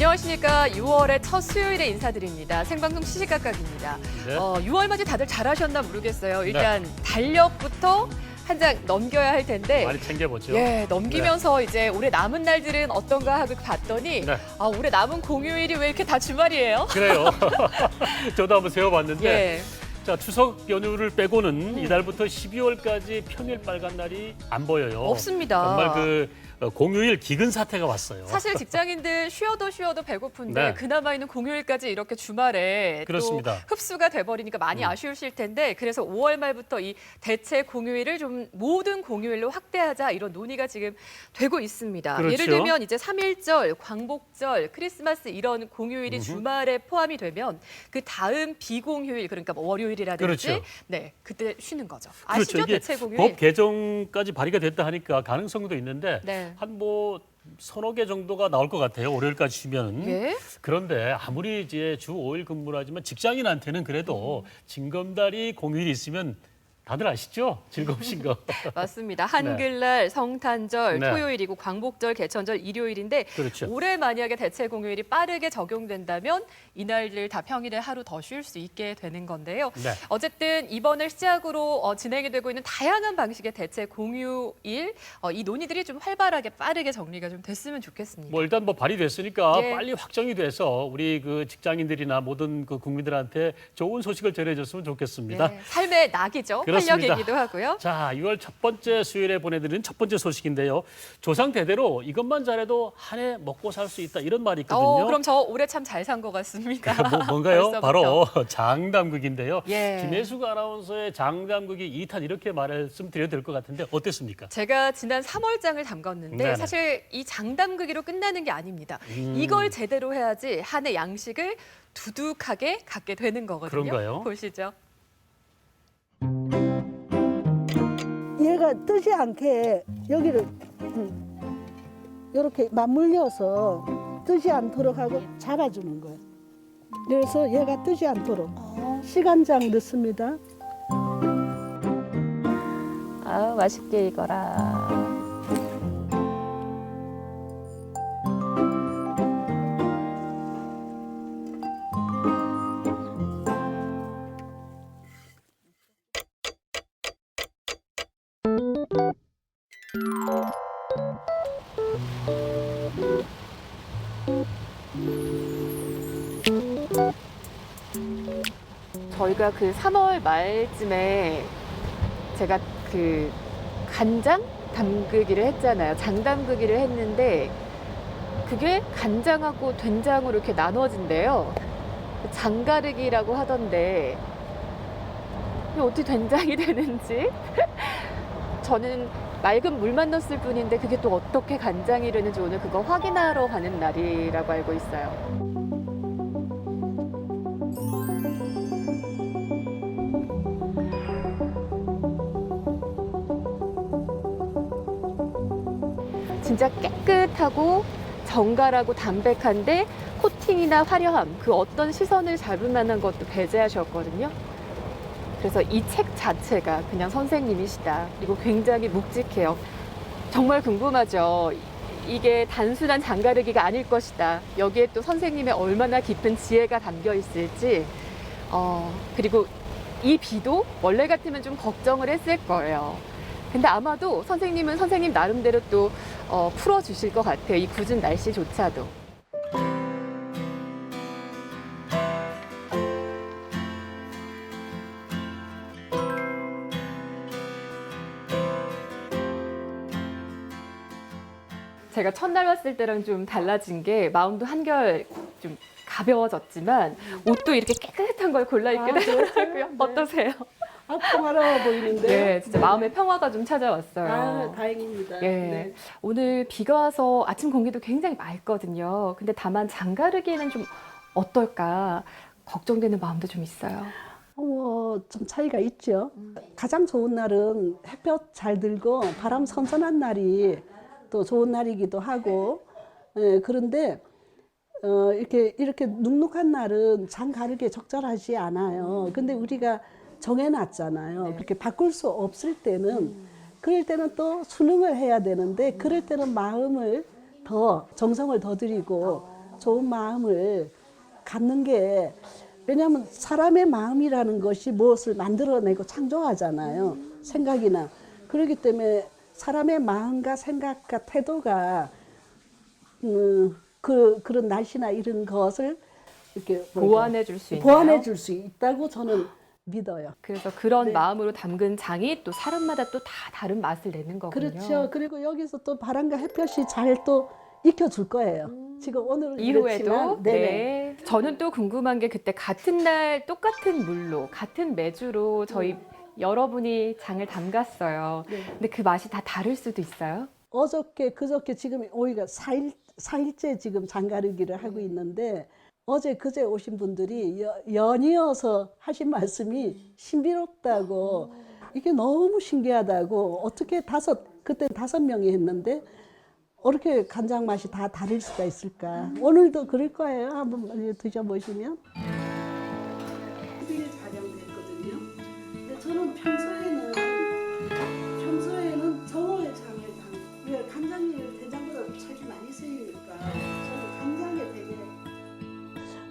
안녕하십니까. 6월의 첫 수요일에 인사드립니다. 생방송 시시각각입니다. 네. 6월 맞이 다들 잘하셨나 모르겠어요. 일단 달력부터 한 장 넘겨야 할 텐데 많이 챙겨보죠. 예, 넘기면서 이제 올해 남은 날들은 어떤가 하고 봤더니 네. 아, 올해 남은 공휴일이 왜 이렇게 다 주말이에요? 그래요. 저도 한번 세워봤는데 예. 자, 추석 연휴를 빼고는 이달부터 12월까지 평일 빨간 날이 안 보여요. 없습니다. 정말 그 공휴일 기근 사태가 왔어요. 사실 직장인들 쉬어도 배고픈데 네. 그나마 있는 공휴일까지 이렇게 주말에 그렇습니다. 또 흡수가 돼버리니까 많이 아쉬우실 텐데 그래서 5월 말부터 이 대체 공휴일을 좀 모든 공휴일로 확대하자 이런 논의가 지금 되고 있습니다. 그렇죠. 예를 들면 이제 3.1절, 광복절, 크리스마스 이런 공휴일이 주말에 포함이 되면 그 다음 비공휴일 그러니까 뭐 월요일이라든지 그렇죠. 네 그때 쉬는 거죠. 그렇죠. 아시죠? 이게 대체 공휴일. 법 개정까지 발의가 됐다 하니까 가능성도 있는데 네. 한 뭐 서너 개 정도가 나올 것 같아요. 월요일까지 쉬면은. 예? 그런데 아무리 이제 주 5일 근무를 하지만 직장인한테는 그래도 징검다리 공휴일이 있으면 다들 아시죠? 즐거우신 거. 맞습니다. 한글날, 성탄절, 네. 토요일이고 광복절, 개천절, 일요일인데 그렇죠. 올해 만약에 대체 공휴일이 빠르게 적용된다면 이날들 다 평일에 하루 더 쉴 수 있게 되는 건데요. 네. 어쨌든 이번을 시작으로 진행이 되고 있는 다양한 방식의 대체 공휴일 이 논의들이 좀 활발하게 빠르게 정리가 좀 됐으면 좋겠습니다. 뭐 일단 뭐 발의됐으니까 예. 빨리 확정이 돼서 우리 그 직장인들이나 모든 그 국민들한테 좋은 소식을 전해줬으면 좋겠습니다. 네, 삶의 낙이죠. 그렇습니다. 활력이기도 하고요. 자, 6월 첫 번째 수요일에 보내드리는 첫 번째 소식인데요. 조상 대대로 이것만 잘해도 한 해 먹고 살 수 있다 이런 말이 있거든요. 그럼 저 올해 참 잘 산 것 같습니다. 뭔가요? 벌써부터. 바로 장담극인데요. 예. 김혜숙 아나운서의 장담극이 2탄 이렇게 말씀드려도 될 것 같은데 어땠습니까? 제가 지난 3월장을 담궜는데 네네. 사실 이 장담극이로 끝나는 게 아닙니다. 이걸 제대로 해야지 한 해 양식을 두둑하게 갖게 되는 거거든요. 그런가요? 보시죠. 얘가 뜨지 않게 여기를 이렇게 맞물려서 뜨지 않도록 하고 잡아주는 거예요. 그래서 얘가 뜨지 않도록 시간장 넣습니다. 아, 맛있게 익어라. 저희가 그 3월 말쯤에 제가 그 간장 담그기를 했잖아요. 장담그기를 했는데 그게 간장하고 된장으로 이렇게 나눠진대요. 장가르기라고 하던데 이게 어떻게 된장이 되는지 저는 맑은 물만 넣었을 뿐인데 그게 또 어떻게 간장이 되는지 오늘 그거 확인하러 가는 날이라고 알고 있어요. 진짜 깨끗하고 정갈하고 담백한데 코팅이나 화려함, 그 어떤 시선을 잡을 만한 것도 배제하셨거든요. 그래서 이 책 자체가 그냥 선생님이시다. 그리고 굉장히 묵직해요. 정말 궁금하죠. 이게 단순한 장가르기가 아닐 것이다. 여기에 또 선생님의 얼마나 깊은 지혜가 담겨 있을지. 그리고 이 비도 원래 같으면 좀 걱정을 했을 거예요. 근데 아마도 선생님은 선생님 나름대로 또 풀어주실 것 같아요. 이 굳은 날씨조차도. 제가 첫날 왔을 때랑 좀 달라진 게 마음도 한결 좀 가벼워졌지만 옷도 이렇게 깨끗한 걸 골라 입게 되더라고요. 네. 어떠세요? 평화로워 보이는데. 네, 진짜 마음의 평화가 좀 찾아왔어요. 다행입니다. 예. 네. 오늘 비가 와서 아침 공기도 굉장히 맑거든요. 근데 다만 장가르기에는 좀 어떨까 걱정되는 마음도 좀 있어요. 좀 차이가 있죠. 가장 좋은 날은 햇볕 잘 들고 바람 선선한 날이 또 좋은 날이기도 하고, 그런데 이렇게 눅눅한 날은 장 가르기에 적절하지 않아요. 근데 우리가 정해놨잖아요. 그렇게 바꿀 수 없을 때는, 그럴 때는 또 수능을 해야 되는데, 그럴 때는 마음을 더, 정성을 더 들이고, 좋은 마음을 갖는 게, 왜냐하면 사람의 마음이라는 것이 무엇을 만들어내고 창조하잖아요. 생각이나. 그렇기 때문에 사람의 마음과 생각과 태도가 그런 날씨나 이런 것을 이렇게 보완해 줄 수 있나요? 보완해 줄 수 있다고 저는 믿어요. 그래서 그런 네. 마음으로 담근 장이 또 사람마다 또 다 다른 맛을 내는 거군요. 그렇죠. 그리고 여기서 또 바람과 햇볕이 잘 또 익혀줄 거예요. 지금 오늘은 이후에도 그렇지만, 네네. 네. 저는 또 궁금한 게 그때 같은 날 똑같은 물로 같은 매주로 저희 여러분이 장을 담갔어요. 네. 근데 그 맛이 다 다를 수도 있어요? 어저께 그저께 지금 오이가 4일째 지금 장가르기를 하고 있는데, 어제 그제 오신 분들이 연이어서 하신 말씀이 신비롭다고, 이게 너무 신기하다고, 어떻게 그때 5명이 했는데 어떻게 간장 맛이 다 다를 수가 있을까. 오늘도 그럴 거예요. 한번 드셔보시면. 10일 촬영됐거든요. 근데 저는 평소에는 정오의 장을 왜 간장이 된장보다 색이 많이 쓰이니까 저는 간장에 되게,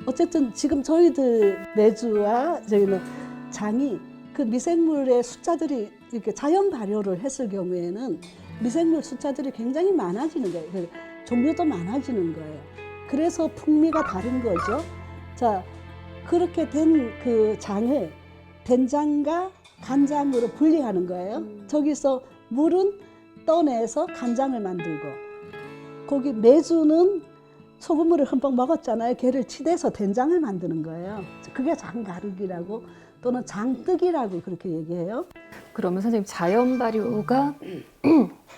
어쨌든 지금 저희들 매주와 저희는 장이 그 미생물의 숫자들이 이렇게 자연 발효를 했을 경우에는 미생물 숫자들이 굉장히 많아지는 거예요. 종류도 많아지는 거예요. 그래서 풍미가 다른 거죠. 자, 그렇게 된 그 장을 된장과 간장으로 분리하는 거예요. 저기서 물은 떠내서 간장을 만들고, 거기 매주는 소금물을 흠뻑 먹었잖아요. 걔를 치대서 된장을 만드는 거예요. 그게 장가르기라고 또는 장뜨기라고 그렇게 얘기해요. 그러면 선생님 자연 발효가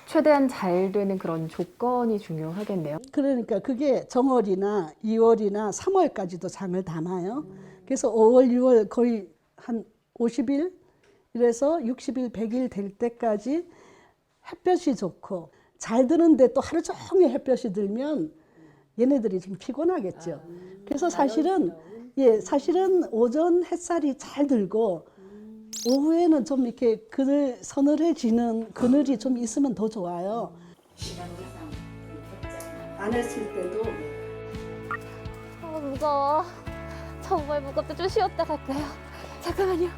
최대한 잘 되는 그런 조건이 중요하겠네요. 그러니까 그게 정월이나 2월이나 3월까지도 장을 담아요. 그래서 5월, 6월 거의 한 50일, 이래서 60일, 100일 될 때까지 햇볕이 좋고, 잘 드는데 또 하루 종일 햇볕이 들면 얘네들이 좀 피곤하겠죠. 그래서 사실은 오전 햇살이 잘 들고 오후에는 좀 이렇게 서늘해지는 그늘이 좀 있으면 더 좋아요. 안 했을 때도. 무거워. 정말 무겁다. 좀 쉬었다 갈까요? 잠깐만요.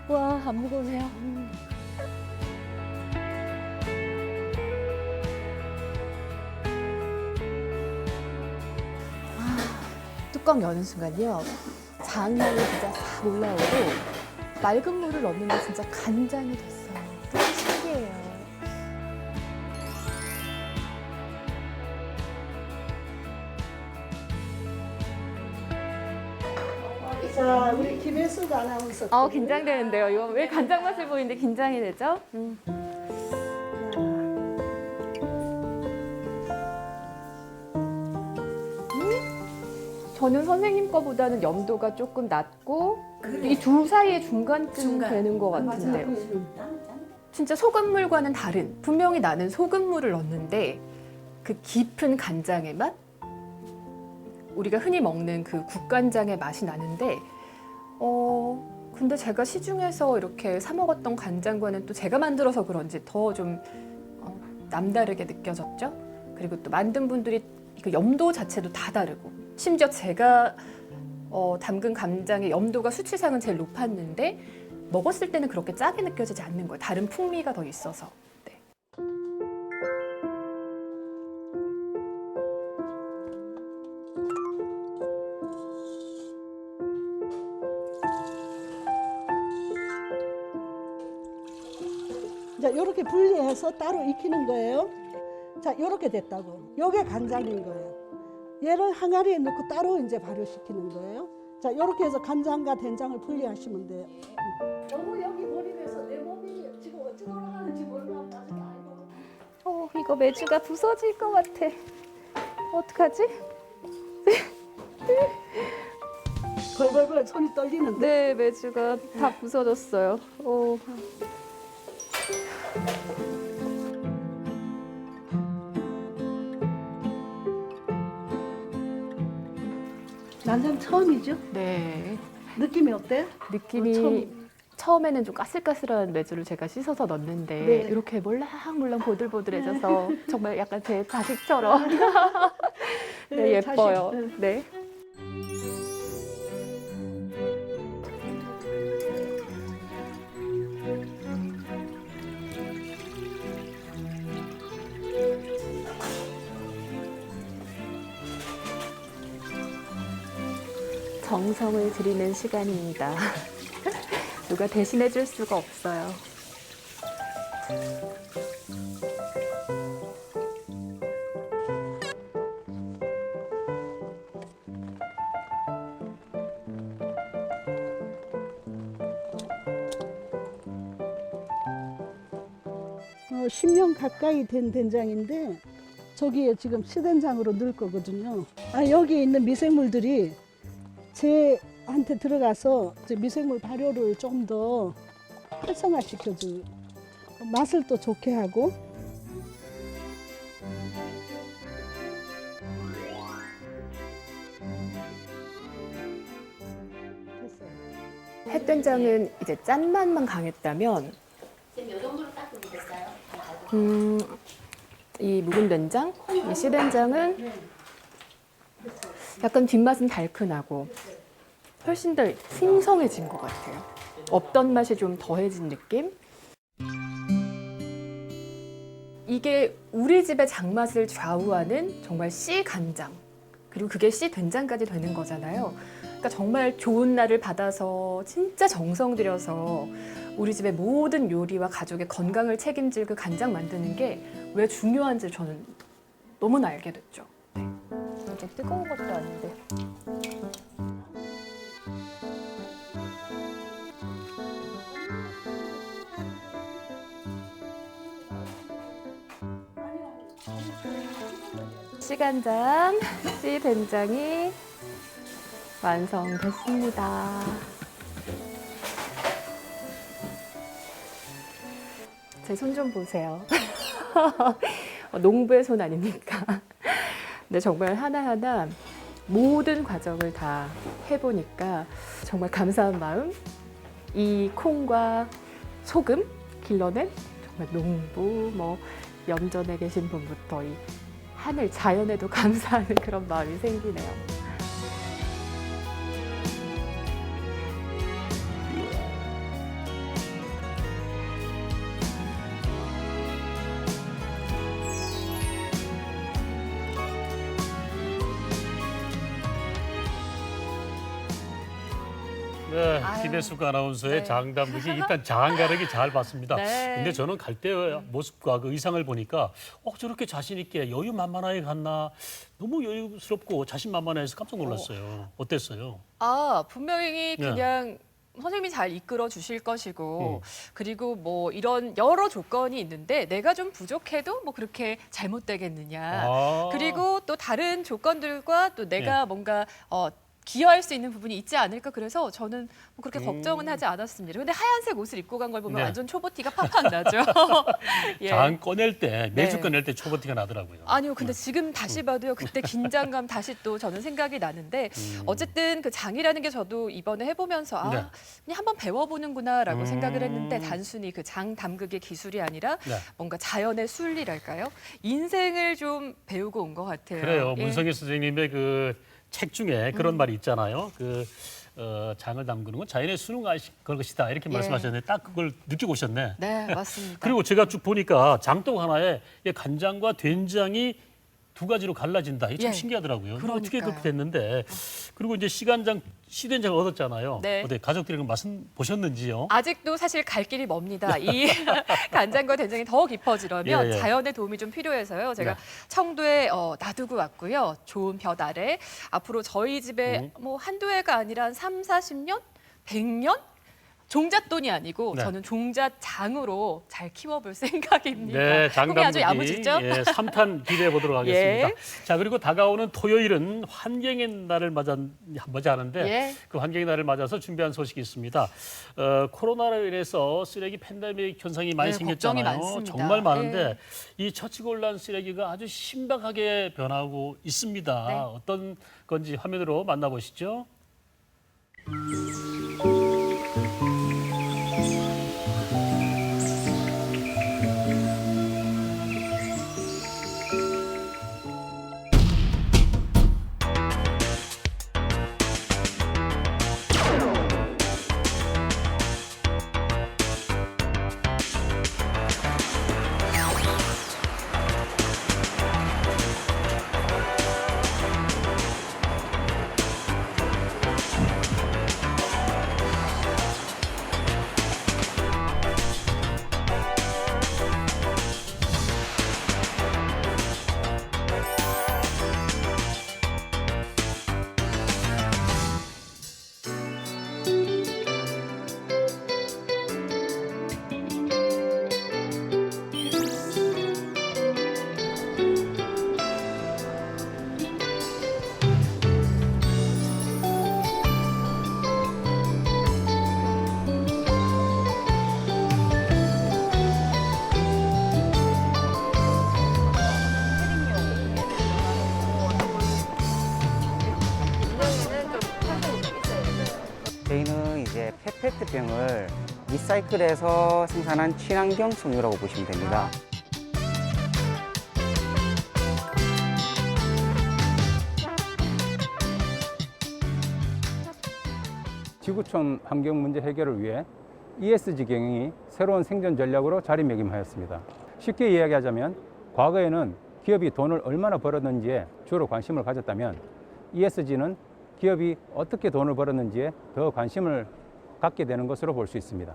와, 안 무거우네요. 뚜껑 여는 순간요, 장향이 진짜 싹 올라오고 맑은 물을 넣는데 진짜 간장이 됐어요. 너무 신기해요. 자, 우리 김혜숙 아나운서. 긴장되는데요. 이거 왜 간장 맛을 보이는데 긴장이 되죠? 저는 선생님 거보다는 염도가 조금 낮고 이 둘 사이의 중간쯤 되는 것 같은데요. 진짜 소금물과는 다른, 분명히 나는 소금물을 넣었는데 그 깊은 간장의 맛? 우리가 흔히 먹는 그 국간장의 맛이 나는데 근데 제가 시중에서 이렇게 사 먹었던 간장과는 또 제가 만들어서 그런지 더 좀 남다르게 느껴졌죠. 그리고 또 만든 분들이 그 염도 자체도 다 다르고, 심지어 제가 담근 간장의 염도가 수치상은 제일 높았는데 먹었을 때는 그렇게 짜게 느껴지지 않는 거예요. 다른 풍미가 더 있어서. 네. 자, 요렇게 분리해서 따로 익히는 거예요. 자, 요렇게 됐다고. 요게 간장인 거예요. 얘를 항아리에 넣고 따로 이제 발효시키는 거예요. 자, 요렇게 해서 간장과 된장을 분리하시면 돼요. 너무 여기 몰입해서 내 몸이 지금 어찌 돌아가는지 모르면 나중에 알고. 이거 매주가 부서질 것 같아. 어떡하지? 벌벌벌 손이 떨리는데. 네, 매주가 다 부서졌어요. 난장 처음이죠? 네. 느낌이 어때? 느낌이 처음. 처음에는 좀 까슬까슬한 메주를 제가 씻어서 넣는데 네. 이렇게 몰랑몰랑 보들보들해져서 정말 약간 제 자식처럼 네, 예뻐요. 자식, 네. 정성을 들이는 시간입니다. 누가 대신해 줄 수가 없어요. 어, 10년 가까이 된 된장인데 저기에 지금 시된장으로 넣을 거거든요. 아, 여기 있는 미생물들이 제한테 들어가서 이제 미생물 발효를 좀 더 활성화시켜줘요. 맛을 또 좋게 하고. 됐어요. 햇된장은 이제 짠맛만 강했다면 지금 이 정도로 딱 됐어요? 이 묵은 된장, 이 씨된장은 약간 뒷맛은 달큰하고 훨씬 더 풍성해진 것 같아요. 없던 맛이 좀 더해진 느낌? 이게 우리 집의 장맛을 좌우하는 정말 씨 간장, 그리고 그게 씨 된장까지 되는 거잖아요. 그러니까 정말 좋은 날을 받아서 진짜 정성 들여서 우리 집의 모든 요리와 가족의 건강을 책임질 그 간장 만드는 게 왜 중요한지 저는 너무나 알게 됐죠. 이게 뜨거운 것도 아닌데. 씨간장, 씨된장이 완성됐습니다. 제 손 좀 보세요. 농부의 손 아닙니까? 근데 정말 하나하나 모든 과정을 다 해보니까 정말 감사한 마음, 이 콩과 소금 길러낸 정말 농부, 뭐 염전에 계신 분부터 이 하늘, 자연에도 감사하는 그런 마음이 생기네요. 네, 아유. 김혜숙 아나운서의 네. 장담극이 일단 장가르기 잘 봤습니다. 네. 근데 저는 갈 때 모습과 그 의상을 보니까 저렇게 자신 있게 여유만만하게 갔나 너무 여유스럽고 자신만만해서 깜짝 놀랐어요. 어땠어요? 분명히 그냥 선생님이 잘 이끌어 주실 것이고, 음. 그리고 뭐 이런 여러 조건이 있는데 내가 좀 부족해도 뭐 그렇게 잘못되겠느냐. 그리고 또 다른 조건들과 또 내가 뭔가 기여할 수 있는 부분이 있지 않을까, 그래서 저는 뭐 그렇게 걱정은 하지 않았습니다. 근데 하얀색 옷을 입고 간 걸 보면 네. 완전 초보티가 팍팍 나죠. 예. 장 꺼낼 때, 매주 네. 꺼낼 때 초보티가 나더라고요. 아니요, 근데 지금 다시 봐도요, 그때 긴장감 다시 또 저는 생각이 나는데, 어쨌든 그 장이라는 게 저도 이번에 해보면서 네. 그냥 한번 배워보는구나라고 생각을 했는데, 단순히 그 장 담그기의 기술이 아니라 네. 뭔가 자연의 순리랄까요? 인생을 좀 배우고 온 것 같아요. 그래요. 예. 문성희 선생님의 그 책 중에 그런 말이 있잖아요. 장을 담그는 건 자연의 순응할 것이다 이렇게 예. 말씀하셨는데 딱 그걸 느끼고 오셨네. 네, 맞습니다. 그리고 제가 쭉 보니까 장독 하나에 이 간장과 된장이 두 가지로 갈라진다. 이게 참 예. 신기하더라고요. 어떻게 그러니까요. 그렇게 됐는데. 그리고 이제 씨간장, 씨된장을 얻었잖아요. 네. 어때 가족들이랑 맛은 보셨는지요? 아직도 사실 갈 길이 멉니다. 이 간장과 된장이 더 깊어지려면 예, 예. 자연의 도움이 좀 필요해서요. 제가 네. 청도에 놔두고 왔고요. 좋은 볕 아래. 앞으로 저희 집에 뭐 한두 해가 아니라 한 3, 40년? 100년? 종잣돈이 아니고 네. 저는 종잣장으로 잘 키워볼 생각입니다. 네, 꿈이 아주 장담국이 야무지죠? 3탄 기대해 보도록 하겠습니다. 예. 자, 그리고 다가오는 토요일은 환경의 날을 맞이하는데 예. 그 환경의 날을 맞아서 준비한 소식이 있습니다. 코로나로 인해서 쓰레기 팬데믹 현상이 많이 네, 생겼잖아요. 걱정이 많습니다. 정말 많은데 예. 이 처치곤란 쓰레기가 아주 신박하게 변하고 있습니다. 네. 어떤 건지 화면으로 만나보시죠. 저희는 이제 페페트병을 리사이클해서 생산한 친환경 섬유라고 보시면 됩니다. 지구촌 환경 문제 해결을 위해 ESG 경영이 새로운 생존 전략으로 자리매김하였습니다. 쉽게 이야기하자면 과거에는 기업이 돈을 얼마나 벌었는지에 주로 관심을 가졌다면 ESG는 기업이 어떻게 돈을 벌었는지에 더 관심을 갖게 되는 것으로 볼 수 있습니다.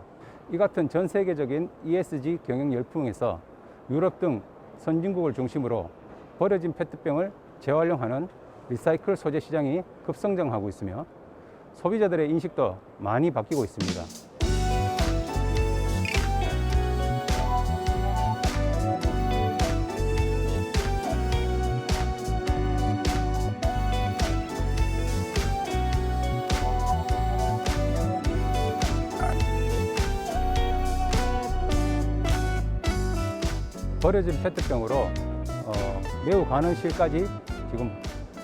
이 같은 전 세계적인 ESG 경영 열풍에서 유럽 등 선진국을 중심으로 버려진 페트병을 재활용하는 리사이클 소재 시장이 급성장하고 있으며 소비자들의 인식도 많이 바뀌고 있습니다. 버려진 페트병으로 매우 가는 실까지 지금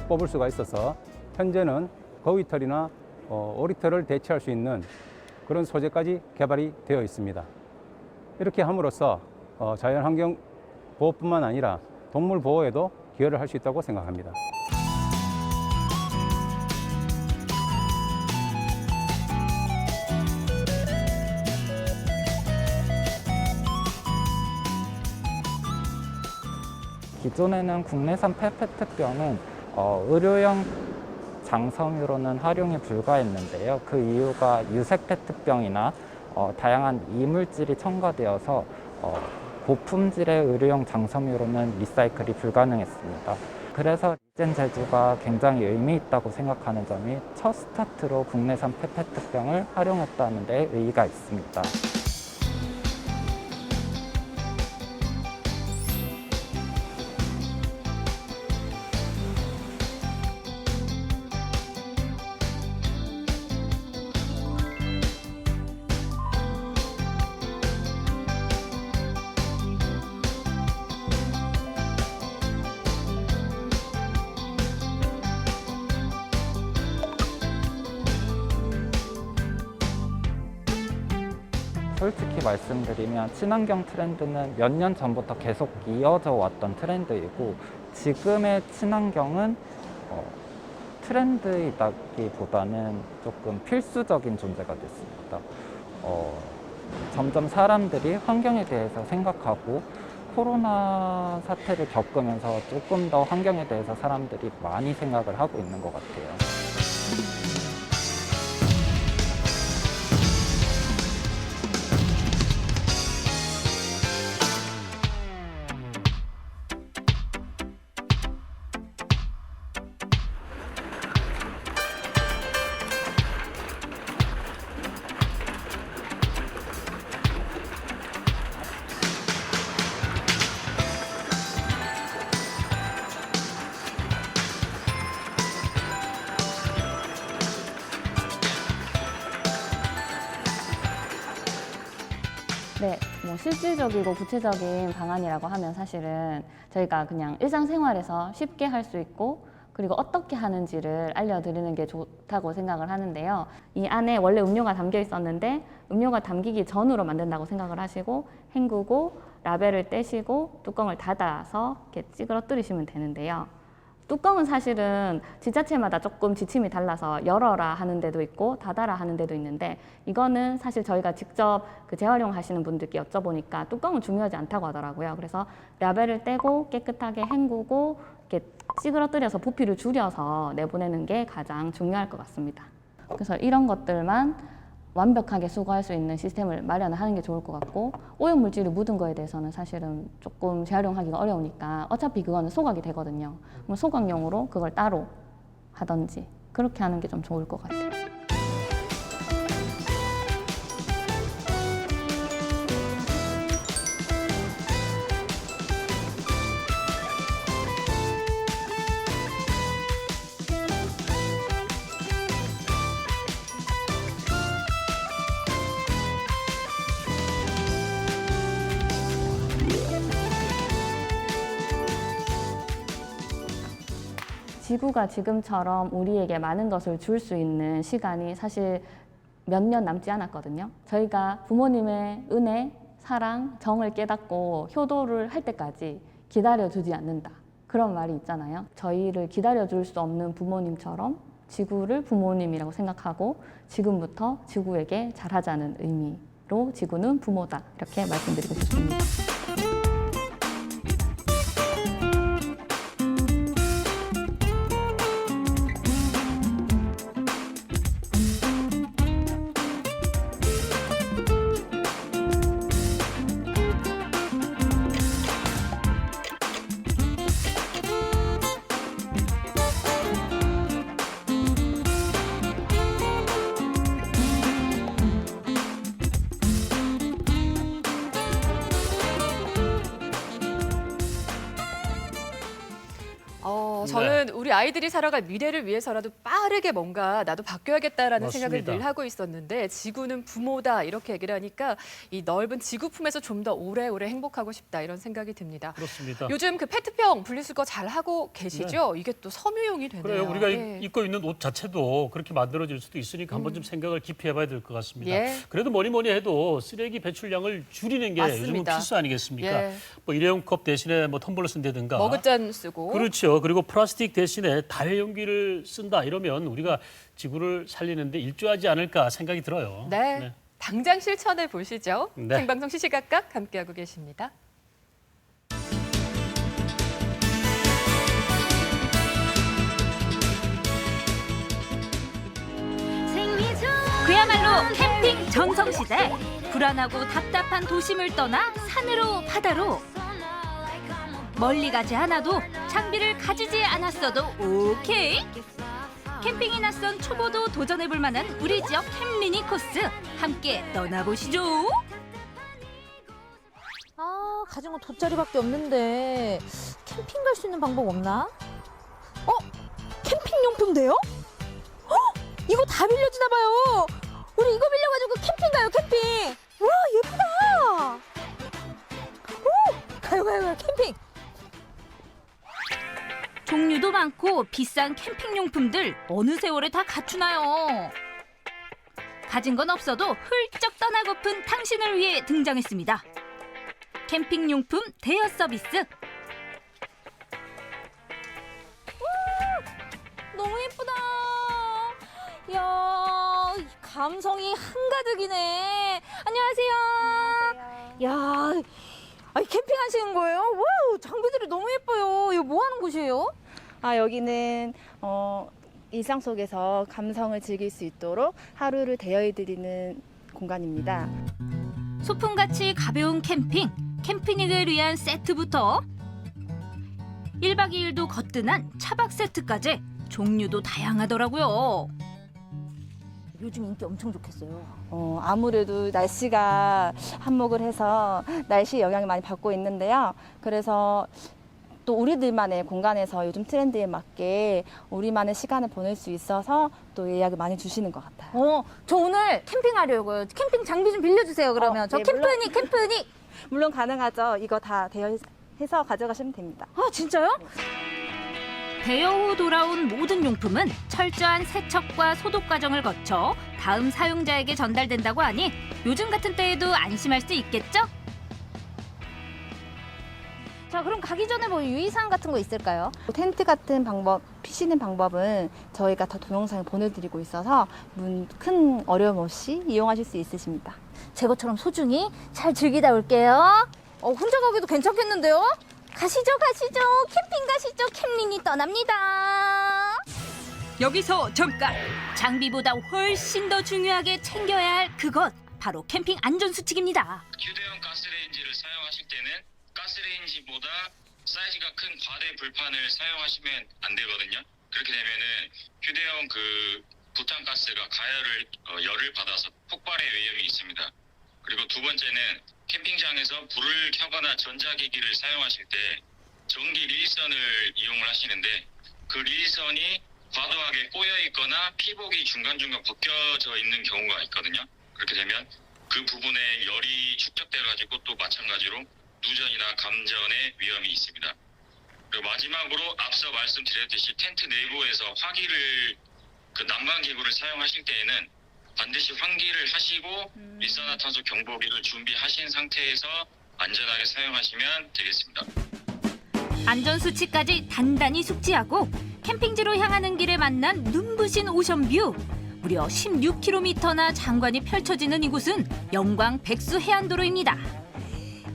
뽑을 수가 있어서 현재는 거위털이나 오리털을 대체할 수 있는 그런 소재까지 개발이 되어 있습니다. 이렇게 함으로써 자연환경 보호뿐만 아니라 동물 보호에도 기여를 할 수 있다고 생각합니다. 기존에는 국내산 페페트병은 의료용 장섬유로는 활용이 불가했는데요. 그 이유가 유색 페트병이나 다양한 이물질이 첨가되어서 고품질의 의료용 장섬유로는 리사이클이 불가능했습니다. 그래서 리젠 제주가 굉장히 의미 있다고 생각하는 점이 첫 스타트로 국내산 페페트병을 활용했다는 데 의의가 있습니다. 솔직히 말씀드리면 친환경 트렌드는 몇 년 전부터 계속 이어져 왔던 트렌드이고 지금의 친환경은 트렌드이다기보다는 조금 필수적인 존재가 됐습니다. 점점 사람들이 환경에 대해서 생각하고 코로나 사태를 겪으면서 조금 더 환경에 대해서 사람들이 많이 생각을 하고 있는 것 같아요. 네, 뭐 실질적이고 구체적인 방안이라고 하면 사실은 저희가 그냥 일상생활에서 쉽게 할 수 있고 그리고 어떻게 하는지를 알려드리는 게 좋다고 생각을 하는데요. 이 안에 원래 음료가 담겨 있었는데 음료가 담기기 전으로 만든다고 생각을 하시고 헹구고 라벨을 떼시고 뚜껑을 닫아서 이렇게 찌그러뜨리시면 되는데요. 뚜껑은 사실은 지자체마다 조금 지침이 달라서 열어라 하는 데도 있고 닫아라 하는 데도 있는데 이거는 사실 저희가 직접 그 재활용하시는 분들께 여쭤보니까 뚜껑은 중요하지 않다고 하더라고요. 그래서 라벨을 떼고 깨끗하게 헹구고 이렇게 찌그러뜨려서 부피를 줄여서 내보내는 게 가장 중요할 것 같습니다. 그래서 이런 것들만 완벽하게 수거할 수 있는 시스템을 마련을 하는 게 좋을 것 같고 오염물질이 묻은 거에 대해서는 사실은 조금 재활용하기가 어려우니까 어차피 그거는 소각이 되거든요. 그럼 소각용으로 그걸 따로 하든지 그렇게 하는 게 좀 좋을 것 같아요. 지구가 지금처럼 우리에게 많은 것을 줄 수 있는 시간이 사실 몇 년 남지 않았거든요. 저희가 부모님의 은혜, 사랑, 정을 깨닫고 효도를 할 때까지 기다려주지 않는다. 그런 말이 있잖아요. 저희를 기다려줄 수 없는 부모님처럼 지구를 부모님이라고 생각하고 지금부터 지구에게 잘하자는 의미로 지구는 부모다. 이렇게 말씀드리고 싶습니다. 저는 우리 아이들이 살아갈 미래를 위해서라도 빠르게 뭔가 나도 바뀌어야겠다라는 생각을 맞습니다. 늘 하고 있었는데 지구는 부모다 이렇게 얘기를 하니까 이 넓은 지구 품에서 좀 더 오래오래 행복하고 싶다 이런 생각이 듭니다. 그렇습니다. 요즘 그 페트병 분리수거 잘 하고 계시죠? 이게 또 섬유용이 되네요. 그래요. 우리가 예. 입고 있는 옷 자체도 그렇게 만들어질 수도 있으니까 한번 좀 생각을 깊이 해봐야 될 것 같습니다. 예. 그래도 뭐니 해도 쓰레기 배출량을 줄이는 게 요즘은 맞습니다. 필수 아니겠습니까? 예. 뭐 일회용 컵 대신에 뭐 텀블러 쓴다든가. 머그잔 쓰고. 그렇죠. 그리고 플라스틱 대신에 다회용기를 쓴다 이러면 우리가 지구를 살리는데 일조하지 않을까 생각이 들어요. 네. 당장 실천해 보시죠. 네. 생방송 시시각각 함께하고 계십니다. 그야말로 캠핑 전성시대. 불안하고 답답한 도심을 떠나 산으로 바다로. 멀리 가지 않아도 장비를 가지지 않았어도 오케이. 캠핑이 낯선 초보도 도전해볼 만한 우리 지역 캠미니 코스 함께 떠나보시죠. 아, 가진 건 돗자리밖에 없는데 캠핑 갈 수 있는 방법 없나? 캠핑용품대요? 이거 다 빌려주나 봐요. 우리 이거 빌려가지고 캠핑 가요, 캠핑. 와, 예쁘다. 가요, 캠핑. 종류도 많고 비싼 캠핑용품들 어느 세월에 다 갖추나요? 가진 건 없어도 훌쩍 떠나고픈 당신을 위해 등장했습니다. 캠핑용품 대여 서비스. 너무 예쁘다. 이야, 감성이 한가득이네. 안녕하세요. 야, 아니, 캠핑 하시는 거예요? 와우, 장비들이 너무 예뻐요. 이거 뭐 하는 곳이에요? 여기는 일상 속에서 감성을 즐길 수 있도록 하루를 대여해드리는 공간입니다. 소품같이 가벼운 캠핑, 캠핑객을 위한 세트부터 1박 2일도 거뜬한 차박 세트까지 종류도 다양하더라고요. 요즘 인기 엄청 좋겠어요. 아무래도 날씨가 한몫을 해서 날씨 영향을 많이 받고 있는데요. 그래서 또 우리들만의 공간에서 요즘 트렌드에 맞게 우리만의 시간을 보낼 수 있어서 또 예약을 많이 주시는 것 같아요. 저 오늘 캠핑하려고요. 캠핑 장비 좀 빌려주세요, 그러면. 저 네, 캠프닉. 물론 가능하죠. 이거 다 대여해서 가져가시면 됩니다. 아, 진짜요? 대여 후 돌아온 모든 용품은 철저한 세척과 소독 과정을 거쳐 다음 사용자에게 전달된다고 하니 요즘 같은 때에도 안심할 수 있겠죠? 자, 그럼 가기 전에 뭐 유의사항 같은 거 있을까요? 텐트 같은 방법, 피시는 방법은 저희가 다 동영상을 보내드리고 있어서 큰 어려움 없이 이용하실 수 있으십니다. 제 것처럼 소중히 잘 즐기다 올게요. 혼자 가기도 괜찮겠는데요? 가시죠. 캠핑 가시죠. 캠린이 떠납니다. 여기서 잠깐! 장비보다 훨씬 더 중요하게 챙겨야 할 그것, 바로 캠핑 안전수칙입니다. 휴대용 가스레인지를 사용하실 때는 가스레인지보다 사이즈가 큰 과대 불판을 사용하시면 안 되거든요. 그렇게 되면은 휴대용 부탄가스가 열을 받아서 폭발의 위험이 있습니다. 그리고 두 번째는 캠핑장에서 불을 켜거나 전자기기를 사용하실 때 전기 리일선을 이용을 하시는데 그 리일선이 과도하게 꼬여 있거나 피복이 중간중간 벗겨져 있는 경우가 있거든요. 그렇게 되면 그 부분에 열이 축적돼 가지고 또 마찬가지로 누전이나 감전의 위험이 있습니다. 그리고 마지막으로 앞서 말씀드렸듯이 텐트 내부에서 화기를 난방기구를 사용하실 때에는 반드시 환기를 하시고 일산화탄소 경보기를 준비하신 상태에서 안전하게 사용하시면 되겠습니다. 안전수칙까지 단단히 숙지하고 캠핑지로 향하는 길에 만난 눈부신 오션뷰. 무려 16km나 장관이 펼쳐지는 이곳은 영광 백수 해안도로입니다.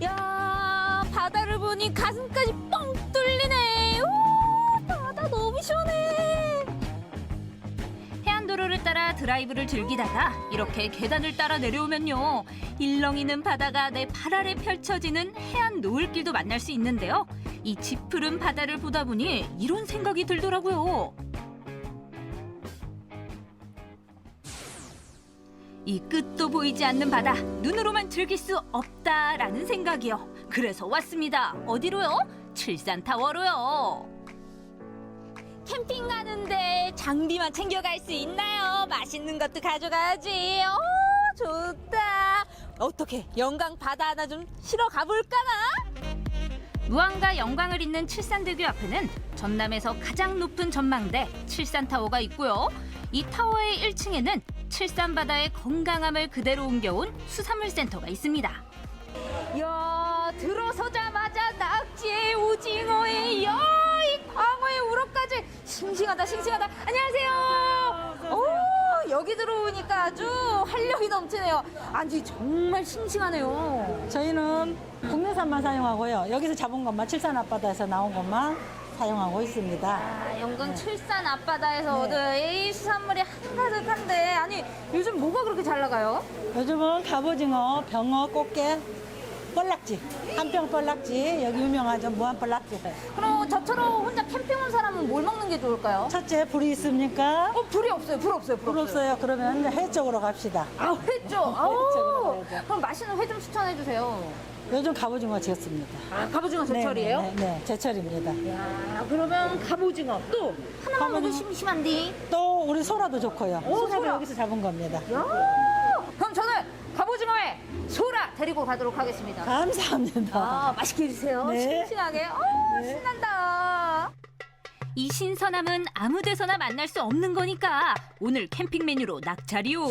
야, 바다를 보니 가슴까지 뻥 뚫리네. 오, 바다 너무 시원해. 해안도로를 따라 드라이브를 즐기다가 이렇게 계단을 따라 내려오면요. 일렁이는 바다가 내 발 아래 펼쳐지는 해안 노을길도 만날 수 있는데요. 이 짙푸른 바다를 보다 보니 이런 생각이 들더라고요. 이 끝도 보이지 않는 바다, 눈으로만 즐길 수 없다라는 생각이요. 그래서 왔습니다. 어디로요? 칠산타워로요. 캠핑 가는데 장비만 챙겨갈 수 있나요? 맛있는 것도 가져가야지. 좋다. 어떻게 영광 바다 하나 좀 실어 가볼까나? 무안과 영광을 잇는 칠산대교 앞에는 전남에서 가장 높은 전망대 칠산타워가 있고요. 이 타워의 1층에는 칠산바다의 건강함을 그대로 옮겨온 수산물센터가 있습니다. 야, 들어서자마자 낙지에 오징어에 야, 이 광어에 우럭까지 싱싱하다 싱싱하다. 안녕하세요. 오, 여기 들어오니까 아주 활력이 넘치네요. 아주 정말 싱싱하네요. 저희는 국내산만 사용하고요. 여기서 잡은 것만 칠산 앞바다에서 나온 것만 사용하고 있습니다. 아, 영광 칠산 앞바다에서 얻은 이 수산물이 한가득한데 아니 요즘 뭐가 그렇게 잘 나가요? 요즘은 갑오징어, 병어, 꽃게, 뻘락지, 한평 뻘락지 여기 유명하죠. 무안 뻘락지. 그럼 저처럼 혼자 캠핑 온 사람은 뭘 먹는 게 좋을까요? 첫째 불이 있습니까? 불이 없어요. 불 없어요. 불 없어요. 그러면 해 쪽으로 갑시다. 아, 회 쪽. 아우. 그럼 맛있는 회 좀 추천해 주세요. 요즘 갑오징어 지었습니다. 아, 갑오징어 제철이에요? 네, 제철입니다. 야, 그러면 갑오징어 또 하나만 먹으면 심심한데. 또 우리 소라도 좋고요. 오, 소라도 소라. 여기서 잡은 겁니다. 야, 그럼 저는 갑오징어에 소라 데리고 가도록 하겠습니다. 감사합니다. 아, 맛있게 해주세요. 네. 싱싱하게. 신난다. 이 신선함은 아무 데서나 만날 수 없는 거니까 오늘 캠핑 메뉴로 낙찰이요.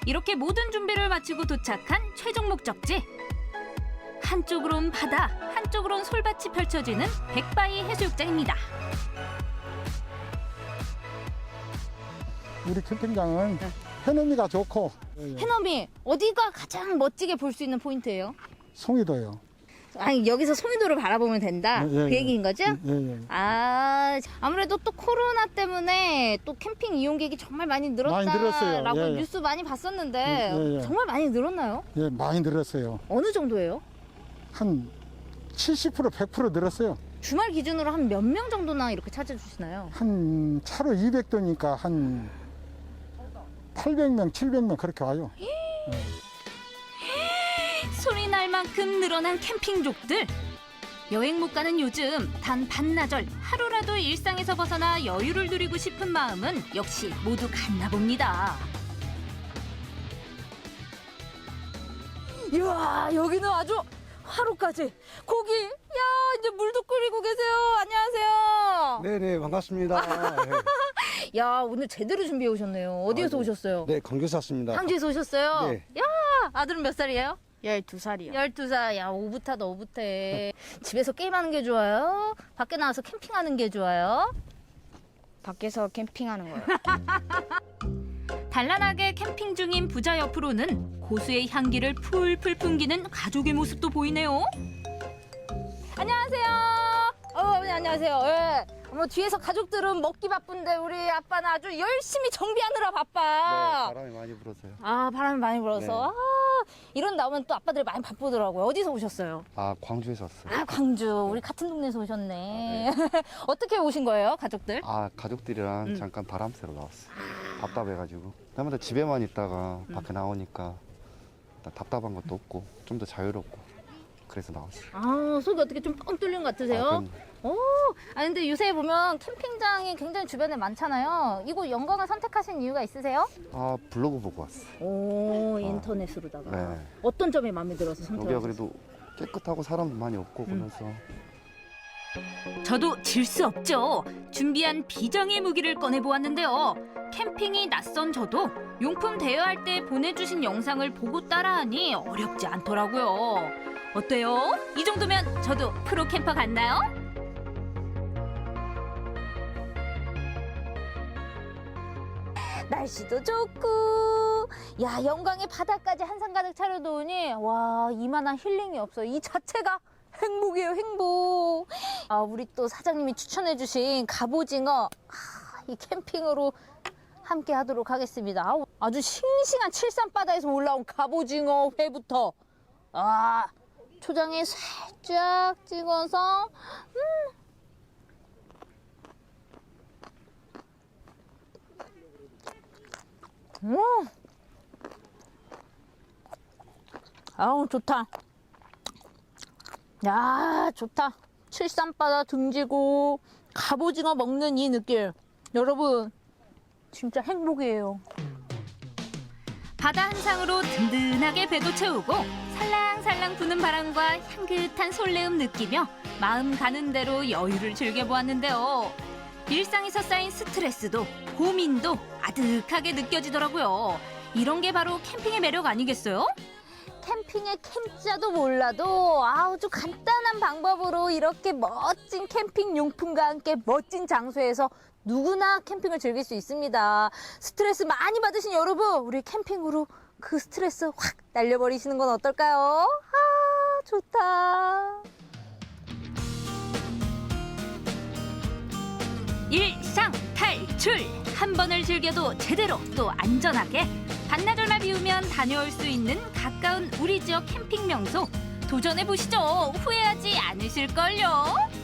이렇게 모든 준비를 마치고 도착한 최종 목적지. 한쪽으론 바다, 한쪽으론 솔밭이 펼쳐지는 백바위 해수욕장입니다. 우리 캠핑장은 해넘이가 좋고 해넘이 어디가 가장 멋지게 볼 수 있는 포인트예요? 송이도요. 아니 여기서 송이도를 바라보면 된다. 예, 예, 그 얘기인 거죠? 예. 아, 아무래도 또 코로나 때문에 또 캠핑 이용객이 정말 많이 많이 늘었어요. 늘었다라고 예, 예. 뉴스 많이 봤었는데 예, 예. 정말 많이 늘었나요? 예, 많이 늘었어요. 어느 정도예요? 한 70% 100% 늘었어요. 주말 기준으로 한 몇 명 정도나 이렇게 찾아주시나요? 한 차로 200도니까 한 800명, 700명 그렇게 와요. 소리 날 만큼 늘어난 캠핑족들. 여행 못 가는 요즘 단 반나절 하루라도 일상에서 벗어나 여유를 누리고 싶은 마음은 역시 모두 같나 봅니다. 이야, 여기는 아주 하루까지 고기, 야, 이제 물도 끓이고 계세요. 안녕하세요. 네네, 반갑습니다. 야, 오늘 제대로 준비해 오셨네요. 어디에서 오셨어요? 네, 광주에서 왔습니다. 광주에서 오셨어요? 네. 야, 아들은 몇 살이에요? 12살이요. 12살. 야, 오붓하다, 오붓해. 집에서 게임하는 게 좋아요? 밖에 나와서 캠핑하는 게 좋아요? 밖에서 캠핑하는 거요. 단란하게 캠핑 중인 부자 옆으로는 고수의 향기를 풀풀 풍기는 가족의 모습도 보이네요. 안녕하세요. 어머니 안녕하세요. 예. 뭐 뒤에서 가족들은 먹기 바쁜데 우리 아빠는 아주 열심히 정비하느라 바빠. 네, 바람이 많이 불어서요. 아, 바람이 많이 불어서. 네. 아, 이런 나오면 또 아빠들이 많이 바쁘더라고요. 어디서 오셨어요? 아, 광주에서 왔어요. 아, 광주. 우리 같은 동네에서 오셨네. 어떻게 오신 거예요, 가족들? 아, 가족들이랑 잠깐 바람 쐬러 나왔어요. 답답해가지고. 그러면 집에만 있다가 밖에 나오니까 답답한 것도 없고 좀 더 자유롭고 그래서 나왔어요. 아, 속이 어떻게 좀 뻥 뚫린 것 같으세요? 그럼요. 오, 아 근데 요새 보면 캠핑장이 굉장히 주변에 많잖아요. 이곳 영광을 선택하신 이유가 있으세요? 아, 블로그 보고 왔어요. 오, 인터넷으로다가. 네. 어떤 점이 마음에 들어서 여기가 선택하셨어요? 그래도 깨끗하고 사람도 많이 없고 그래서 저도 질 수 없죠. 준비한 비장의 무기를 꺼내보았는데요. 캠핑이 낯선 저도 용품 대여할 때 보내주신 영상을 보고 따라하니 어렵지 않더라고요. 어때요? 이 정도면 저도 프로 캠퍼 같나요? 날씨도 좋고, 야, 영광의 바다까지 한상 가득 차려놓으니, 와, 이만한 힐링이 없어. 이 자체가 행복이에요, 행복. 아, 우리 또 사장님이 추천해주신 갑오징어, 이 캠핑으로 함께 하도록 하겠습니다. 아주 싱싱한 칠산바다에서 올라온 갑오징어 회부터, 초장에 살짝 찍어서, 아우, 좋다. 야, 좋다. 칠산바다 등지고 갑오징어 먹는 이 느낌. 여러분, 진짜 행복이에요. 바다 한상으로 든든하게 배도 채우고 살랑살랑 부는 바람과 향긋한 솔레음 느끼며 마음 가는 대로 여유를 즐겨보았는데요. 일상에서 쌓인 스트레스도 고민도 아득하게 느껴지더라고요. 이런 게 바로 캠핑의 매력 아니겠어요? 캠핑의 캠자도 몰라도 아주 간단한 방법으로 이렇게 멋진 캠핑 용품과 함께 멋진 장소에서 누구나 캠핑을 즐길 수 있습니다. 스트레스 많이 받으신 여러분, 우리 캠핑으로 그 스트레스 확 날려버리시는 건 어떨까요? 아, 좋다. 일상 탈출! 한 번을 즐겨도 제대로 또 안전하게 반나절만 비우면 다녀올 수 있는 가까운 우리 지역 캠핑 명소 도전해보시죠. 후회하지 않으실걸요.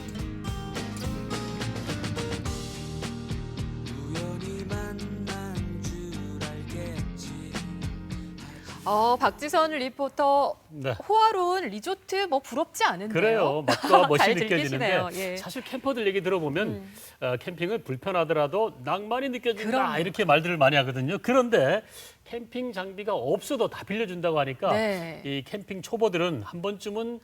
박지선 리포터, 네. 호화로운 리조트 뭐 부럽지 않은데요? 그래요. 맛과 멋이 잘 느껴지는데 즐기시네요. 예. 사실 캠퍼들 얘기 들어보면 캠핑은 불편하더라도 낭만이 느껴진다 그럼요. 이렇게 말들을 많이 하거든요. 그런데 캠핑 장비가 없어도 다 빌려준다고 하니까 네. 이 캠핑 초보들은 한 번쯤은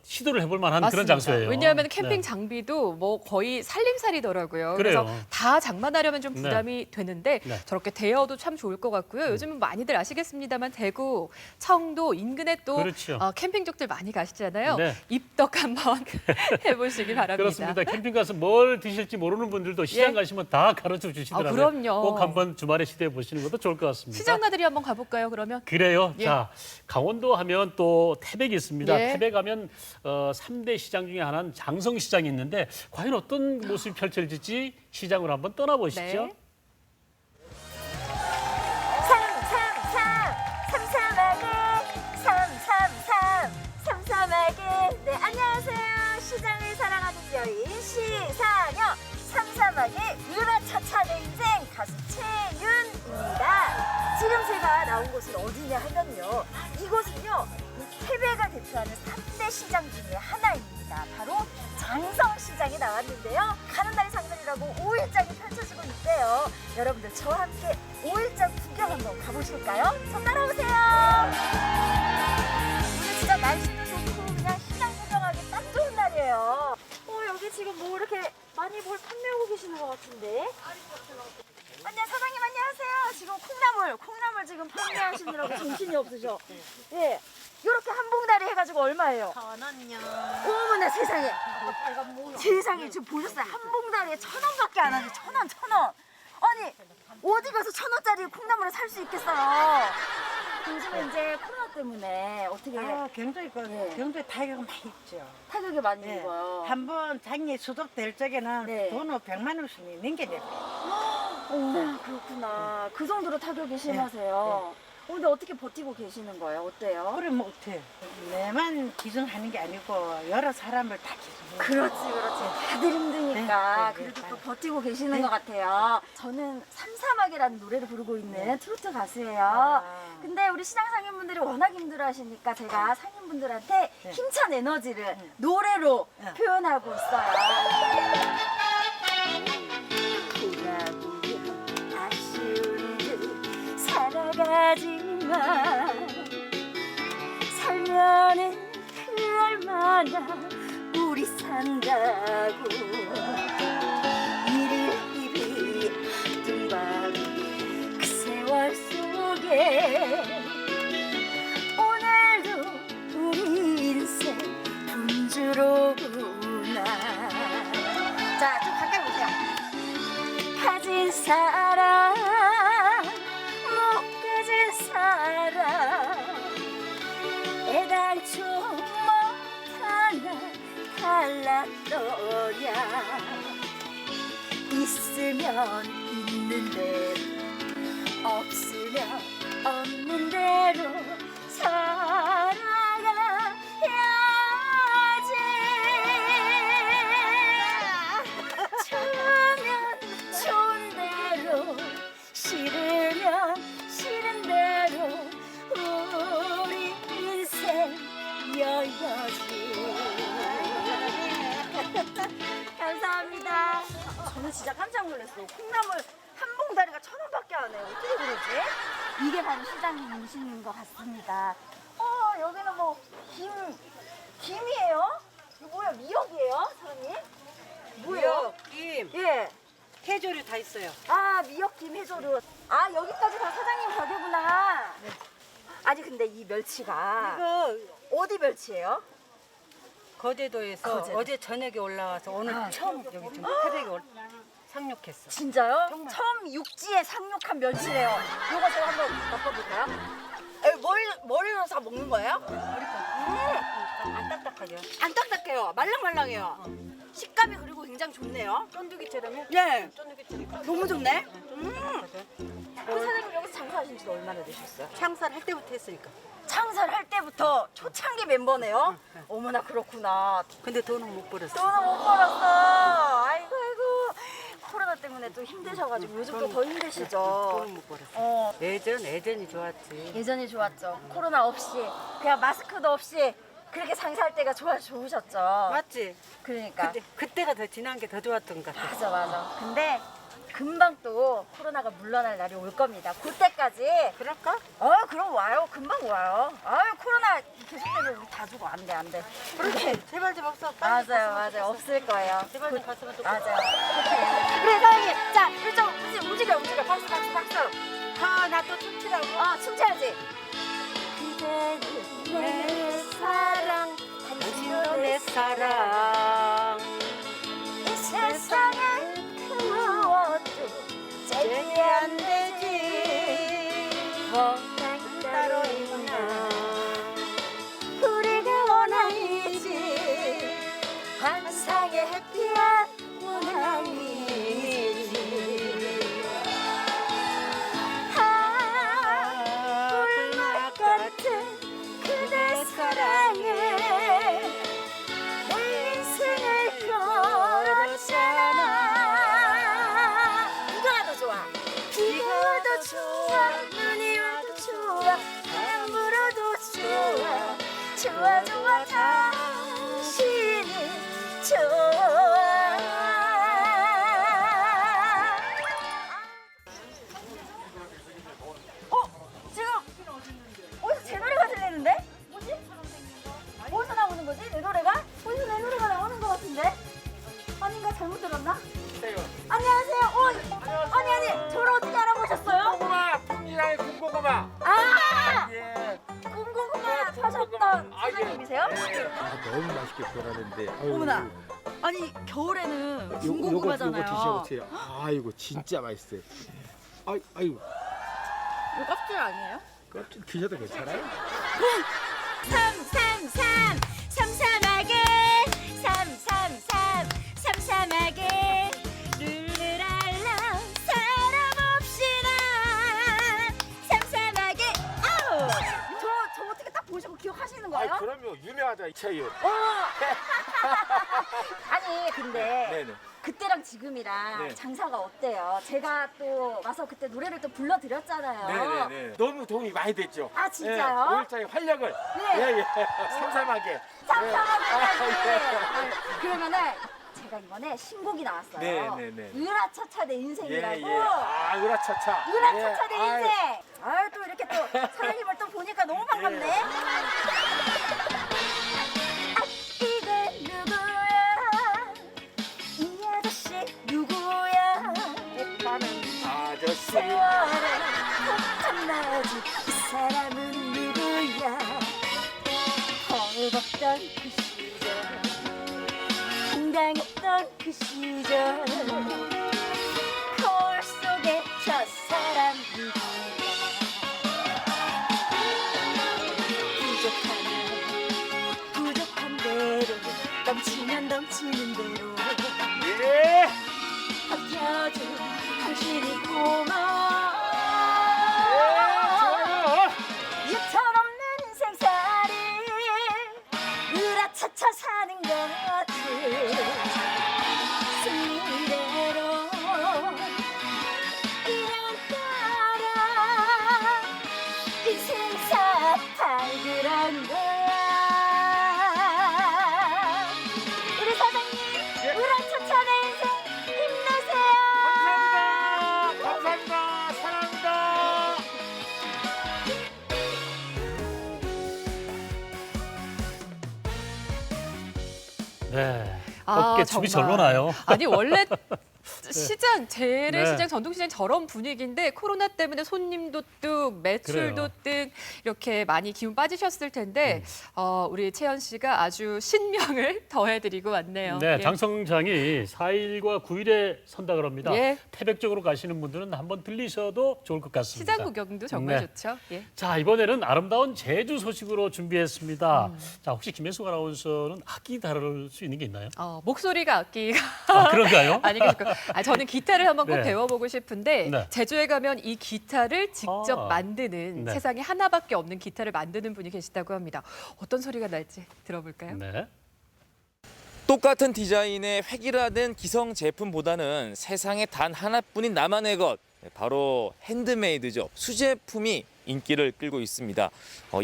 시도를 해볼 만한 그런 맞습니다. 장소예요. 왜냐하면 캠핑 네. 장비도 뭐 거의 살림살이더라고요. 그래요. 그래서 다 장만하려면 좀 네. 부담이 되는데 네. 저렇게 대여도 참 좋을 것 같고요. 요즘은 많이들 아시겠습니다만 대구, 청도 인근에 또 그렇죠. 캠핑족들 많이 가시잖아요. 네. 입덕 한번 해보시기 바랍니다. 그렇습니다. 캠핑 가서 뭘 드실지 모르는 분들도 시장 예. 가시면 다 가르쳐 주시더라고요. 그럼요. 꼭 한번 주말에 시도해 보시는 것도 좋을 것 같습니다. 시장 나들이 한번 가볼까요? 그러면 그래요. 예. 자, 강원도 하면 또 태백이 있습니다. 예. 태백 하면 3대 시장 중에 하나는 장성시장이 있는데 과연 어떤 모습이 펼쳐질지 시장으로 한번 떠나보시죠. 네. 삼삼하게. 네, 안녕하세요. 시장을 사랑하는 여인 시상여 삼삼하게 유라차차 냉쟁 가수 최윤입니다. 지금 제가 나온 곳은 어디냐 하면요, 이곳은요 태백을 대표하는 3대 시장 중에 하나입니다. 바로 장성시장에 나왔는데요. 가는 날이 장날이라고 5일장이 펼쳐지고 있대요. 여러분들 저와 함께 5일장 구경 한번 가보실까요? 저 따라오세요. 오늘 진짜 날씨도 좋고 그냥 시장 구경하기 딱 좋은 날이에요. 여기 지금 뭐 이렇게 많이 뭘 판매하고 계시는 것 같은데. 사장님 안녕하세요. 지금 콩나물 지금 판매하시느라고 정신이 없으셔. 예. 이렇게 한 봉다리 해가지고 얼마예요? 1,000원요. 어머나 세상에. 세상에 지금 보셨어요? 한 봉다리에 1,000원밖에 안 하네. 1,000원, 1,000원. 아니 어디 가서 1,000원짜리 콩나물을 살 수 있겠어요? 요즘에 이제 코로나 때문에 어떻게 경주에 타격이 많이 있죠. 타격이 많이 네. 입어요. 한번 장이 수독될 적에는 네. 돈을 100만 원씩 넘겨내요. 그렇구나. 그 정도로 타격이 심하세요. 근데 어떻게 버티고 계시는 거예요? 어때요? 그래 뭐 어때? 내만 기증하는 게 아니고 여러 사람을 다 기증해요. 그렇지. 다들 힘드니까 네, 그래도 네, 또 네. 버티고 계시는 네. 것 같아요. 저는 삼삼하게라는 노래를 부르고 있는 트로트 가수예요. 근데 우리 시장 상인분들이 워낙 힘들어하시니까 제가 상인분들한테 힘찬 에너지를 노래로 표현하고 있어요. 아쉬운 듯 살아가지만 살면은 그 얼마나 우리 둘이 산다고 이리 둥바리 그 세월 속에 오늘도 우리 인생 분주로구나. 자, 좀 가까이 보세요. 가진 사람 못 가진 사람 애당초 못하나 갈랐더야. 있으면 있는 대로 없으면 없는 대로 살아가야지. 좋으면 좋은 대로 싫으면 싫은 대로 우리 인생 여여지. 감사합니다. 저는 진짜 깜짝 놀랐어요. 콩나물 한 봉다리가 1,000원밖에 안 해요. 어떻게 그러지? 이게 바로 시장이신 것 같습니다. 여기는 뭐 김이에요? 이거 뭐야, 미역이에요, 사장님? 뭐예요? 김, 예. 해조류 다 있어요. 아, 미역, 김, 해조류. 아, 여기까지 다 사장님 가게구나. 네. 아니, 근데 이 멸치가 이거 어디 멸치예요? 거제도에서 거제도. 어제 저녁에 올라와서 오늘 처음 여기 좀 새벽에 상륙했어. 진짜요? 정말. 처음 육지에 상륙한 멸치래요. 이거 제가 한번 맛봐볼까요? 머리 넣어서 먹는 거예요? 안 딱딱하죠? 안 딱딱해요. 말랑말랑해요. 식감이 그리고 굉장히 좋네요. 쫀득이처럼요? 네. 쫀득이처럼. 너무 좋네. 그 사장님 여기서 장사하신 지 얼마나 되셨어요? 창살 할 때부터 했으니까. 창설할 때부터 초창기 mem버네요. 어머나, 그렇구나. 근데 돈은 못 벌었어. 돈은 못 벌었어. 아이고. 코로나 때문에 또 힘드셔가지고 요즘 또 더 힘드시죠. 돈은 못 벌었어. 예전이 좋았지. 예전이 좋았죠. 코로나 없이 그냥 마스크도 없이 그렇게 장사할 때가 좋으셨죠. 맞지? 그러니까. 그때가 더 지난 게 더 좋았던 것 같아. 맞아. 근데 금방 또 코로나가 물러날 날이 올 겁니다. 그때까지. 그럴까? 그럼 와요. 금방 와요. 코로나 계속되면 우리 다 죽어. 안 돼. 그렇지. 제발 좀 없어. 맞아요. 없을 거예요. 제발 좀 갔으면 좋겠어. 맞아요. 그래, 사장님. 자, 일정 움직여. 박수. 나 또 춤추라고? 춤춰야지. 그대는 내 사랑, 당신도 내 사랑. 이 세상에 그 무엇도 제게 안 되지. 원한 따로 있나. 우리가 원한이지. 환상의 해피한 원한이지. 불맛 같은 그대 사랑에 내 인생을 걸었잖아. 이거가 더 좋아. 비가 더 좋아. 눈이 와도 좋아. 바람 불어도 좋아. 좋아. 당신이 좋아. 지금 어디서 제 노래가 들리는데? 뭐지? 어디서 나오는 거지? 내 노래가? 어디서 내 노래가 나오는 것 같은데? 아닌가? 잘못 들었나? 안녕하세요. 아니, 저를 어떻게 알아보셨어요? 군고구마, 풍이라의 군고구마. 예. 군고구마 파셨던 사장님이세요? 너무 맛있게 구워놨는데. 어머나. 아니, 겨울에는 군고구마잖아요. 요거 드셔보세요. 아이고, 진짜 맛있어요. 아이고. 이거 껍질 아니에요? 껍질 드셔도 괜찮아요? 삼삼하게 룰루랄라 사람 없이나 삼삼하게. 저 어떻게 딱 보시고 기억하시는 거예요? 그럼요. 유명하다, 이 차이요. 아니, 근데 네네. 그때랑 지금이랑 네. 장사가 어때요? 제가 또 와서 그때 노래를 또 불러드렸잖아요. 네네네. 너무 도움이 많이 됐죠. 아, 진짜요? 5일장의 활력을. 네. 예. 삼삼하게. 그러면은 제가 이번에 신곡이 나왔어요. 네네네. 으라차차 내 인생이라고. 예. 으라차차. 으라차차 내 예. 인생. 또 이렇게 또 사장님을 또 보니까 너무 반갑네. 이건 누구야? 이 사람은 누구야 벌벅던 그 시절 당당했던 그 시절 거울 속에 저 사람 누구야 부족한 대로 넘치면 넘치는 대로 아껴준 당신이 고마워 유턴없는 생살이 으라차차 사는 거지 순리대로 인연 따라 인생사 발굴한 거야 우리 사장님 으라차차 내 인생 힘내세요 감사합니다. 사랑합니다. 네. 아, 어깨 춤이 정말. 절로 나요. 아니 원래 시장 재래시장 네. 전통시장 저런 분위기인데 코로나 때문에 손님도 뚝 매출도 뚝 이렇게 많이 기운 빠지셨을 텐데 우리 채연 씨가 아주 신명을 더해드리고 왔네요. 네, 예. 장성장이 4일과 9일에 선다 그럽니다. 예. 태백 쪽으로 가시는 분들은 한번 들리셔도 좋을 것 같습니다. 시장 구경도 정말 네. 좋죠. 예. 자, 이번에는 아름다운 제주 소식으로 준비했습니다. 자, 혹시 김혜숙 아나운서는 악기 다룰 수 있는 게 있나요? 목소리가 악기가 아, 그런가요? 아니 그러니까 저는 기타를 한번 꼭 네. 배워보고 싶은데 네. 제주에 가면 이 기타를 직접 아. 만드는 네. 세상에 하나밖에 없는 기타를 만드는 분이 계시다고 합니다. 어떤 소리가 날지 들어볼까요? 네. 똑같은 디자인의 획일화된 기성 제품보다는 세상에 단 하나뿐인 나만의 것, 바로 핸드메이드죠. 수제품이 인기를 끌고 있습니다.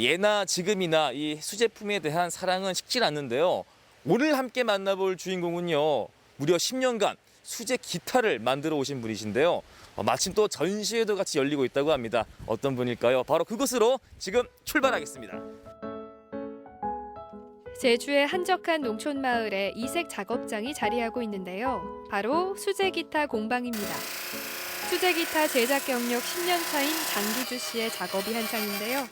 예나 지금이나 이 수제품에 대한 사랑은 식질 않는데요. 오늘 함께 만나볼 주인공은요. 무려 10년간 수제 기타를 만들어 오신 분이신데요. 마침 또 전시회도 같이 열리고 있다고 합니다. 어떤 분일까요? 바로 그곳으로 지금 출발하겠습니다. 제주의 한적한 농촌 마을에 이색 작업장이 자리하고 있는데요. 바로 수제 기타 공방입니다. 수제 기타 제작 경력 10년 차인 장기주 씨의 작업이 한창인데요.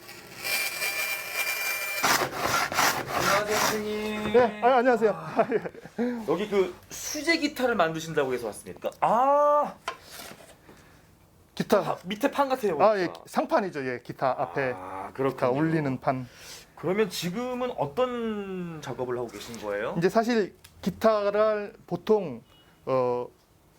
안녕하세요, 선생님. 네, 안녕하세요. 여기 그 수제 기타를 만드신다고 해서 왔습니까? 아, 기타 밑에 판 같아요. 아, 예, 상판이죠. 예, 기타 앞에 기타 올리는 판. 그러면 지금은 어떤 작업을 하고 계신 거예요? 이제 사실 기타를 보통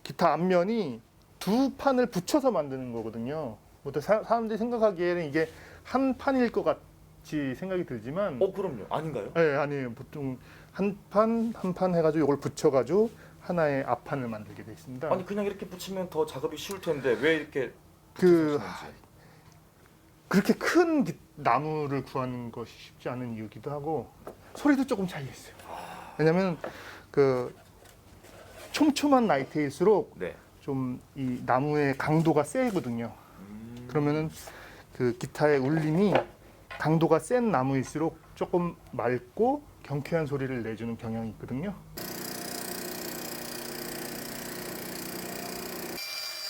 기타 앞면이 두 판을 붙여서 만드는 거거든요. 보통 사람들이 생각하기에는 이게 한 판일 것 같이 생각이 들지만 그럼요. 아닌가요? 네, 아니에요. 보통 한 판 해가지고 이걸 붙여가지고 하나의 앞판을 만들게 돼 있습니다. 아니 그냥 이렇게 붙이면 더 작업이 쉬울 텐데 왜 이렇게 그렇게 큰 나무를 구하는 것이 쉽지 않은 이유기도 하고 소리도 조금 차이가 있어요. 왜냐하면 그 촘촘한 나이테일수록 네. 좀 이 나무의 강도가 세거든요. 그러면은 그 기타의 울림이 강도가 센 나무일수록 조금 맑고 경쾌한 소리를 내주는 경향이 있거든요.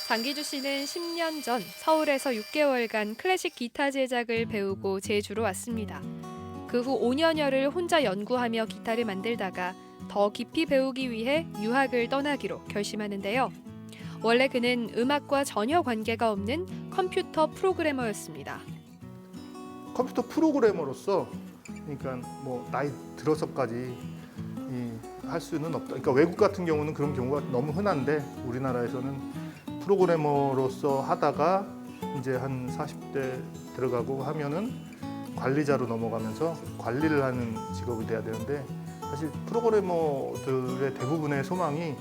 장기주 씨는 10년 전 서울에서 6개월간 클래식 기타 제작을 배우고 제주로 왔습니다. 그 후 5년여를 혼자 연구하며 기타를 만들다가 더 깊이 배우기 위해 유학을 떠나기로 결심하는데요. 원래 그는 음악과 전혀 관계가 없는 컴퓨터 프로그래머였습니다. 컴퓨터 프로그래머로서 그러니까 뭐 나이 들어서까지 할 수는 없다. 그러니까 외국 같은 경우는 그런 경우가 너무 흔한데 우리나라에서는 프로그래머로서 하다가 이제 한 40대 들어가고 하면은 관리자로 넘어가면서 관리를 하는 직업이 돼야 되는데 사실 프로그래머들의 대부분의 소망이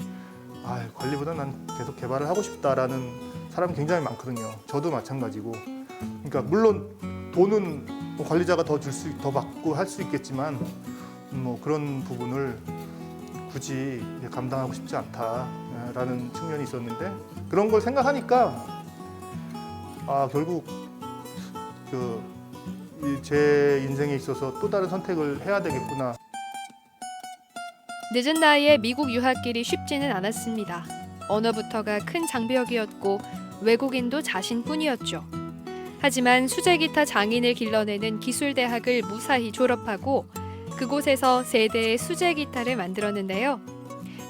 관리보다 난 계속 개발을 하고 싶다라는 사람이 굉장히 많거든요. 저도 마찬가지고. 그러니까 물론 돈은 뭐 관리자가 더 받고 할 수 있겠지만 뭐 그런 부분을 굳이 감당하고 싶지 않다라는 측면이 있었는데 그런 걸 생각하니까 결국 제 인생에 있어서 또 다른 선택을 해야 되겠구나. 늦은 나이에 미국 유학길이 쉽지는 않았습니다. 언어부터가 큰 장벽이었고 외국인도 자신뿐이었죠. 하지만 수제 기타 장인을 길러내는 기술대학을 무사히 졸업하고 그곳에서 세대의 수제 기타를 만들었는데요.